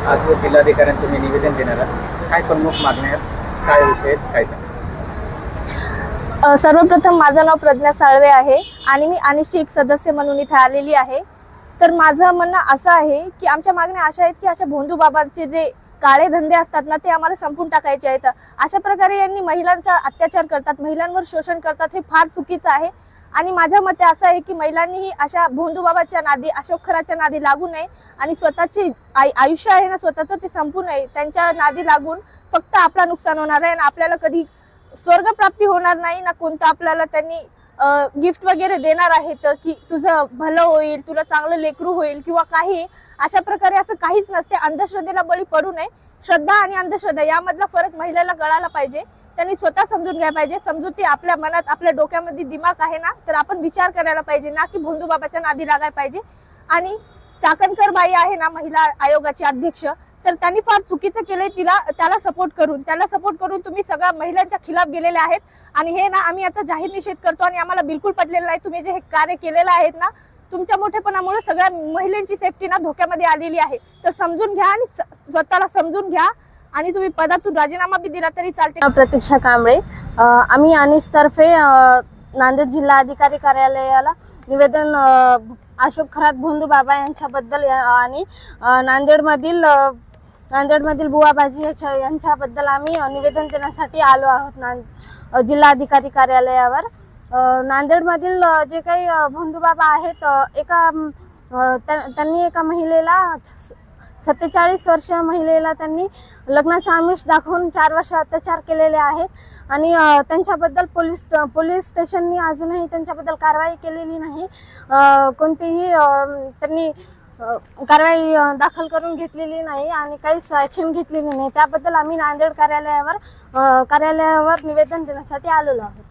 आज जिल्हाधिकाऱ्यांना तुम्ही निवेदन देणार आहात, काय प्रमुख मागण्या आहेत, काय विषय आहेत, काय सांगा? सर्वप्रथम माझं नाव प्रज्ञा साळवे आहे आणि मी अनिष्टची एक सदस्य म्हणून इथे आलेली आहे। तर माझं म्हणणं असं आहे की आमच्या मागण्या अशा आहेत की अशा भोंदू बाबांचे जे काळे धंदे असतात ना ते आम्हाला संपून टाकायचे आहेत। अशा प्रकारे यांनी महिलांचा अत्याचार करतात, महिलांवर शोषण करतात, हे फार चुकीचं आहे। आणि माझ्या मते असं आहे की महिलांनीही अशा भोंदू बाबाच्या नादी, अशोक खराच्या नादी लागू नये आणि स्वतःचे आयुष्य आहे ना स्वतःचं ते संपू नये। त्यांच्या नादी लागून फक्त आपला नुकसान होणार आहे आणि आपल्याला कधी स्वर्ग प्राप्ती होणार नाही ना कोणतं आपल्याला त्यांनी गिफ्ट वगैरे देणार आहेत की तुझं भलं होईल, तुला चांगलं लेकरू होईल किंवा काही अशा प्रकारे असं काहीच नसते। अंधश्रद्धेला बळी पडू नये। श्रद्धा आणि अंधश्रद्धा यामधला फरक महिलेला कळायला पाहिजे, त्यांनी स्वतः समजून घ्यायला पाहिजे। समजुती आपल्या मनात, आपल्या डोक्यामध्ये दिमाग आहे ना, तर आपण विचार करायला पाहिजे ना की भोंदू बाबाच्या नादी लागायला पाहिजे। आणि चाकणकर बाई आहे ना महिला आयोगाची अध्यक्ष, तर त्यांनी फार चुकीचं केलंय, त्याला सपोर्ट करून तुम्ही सगळ्या महिलांच्या खिलाफ गेलेले आहेत। आणि हे ना आम्ही आता जाहीर निषेध करतो आणि आम्हाला बिलकुल पटलेलं नाही तुम्ही जे हे कार्य केलेलं आहेत ना, तुमच्या मोठेपणामुळे सगळ्या महिलांची सेफ्टी ना धोक्यामध्ये आलेली आहे। तर समजून घ्या आणि स्वतःला समजून घ्या आणि तुम्ही पदातून राजीनामा बी दिला तरी चालते। प्रतीक्षा कांबळे, आम्ही अनिसतर्फे नांदेड जिल्हा अधिकारी कार्यालयाला निवेदन अशोक खरात भोंदू बाबा यांच्याबद्दल आणि नांदेडमधील बुवाबाजी यांच्याबद्दल आम्ही निवेदन देण्यासाठी आलो आहोत जिल्हा अधिकारी कार्यालयावर। नांदेडमधील जे काही भोंदू बाबा आहेत, त्यांनी एका महिलेला 47 वर्ष महिलेला त्यांनी लग्नाचा आमिष दाखवून 4 वर्ष अत्याचार केलेले आहेत आणि त्यांच्याबद्दल पोलीस स्टेशननी अजूनही त्यांच्याबद्दल कारवाई केलेली नाही। कोणतीही त्यांनी कारवाई दाखल करून घेतलेली नाही आणि काहीच ॲक्शन घेतलेली नाही। त्याबद्दल आम्ही नांदेड कार्यालयावर निवेदन देण्यासाठी आलेलो आहोत।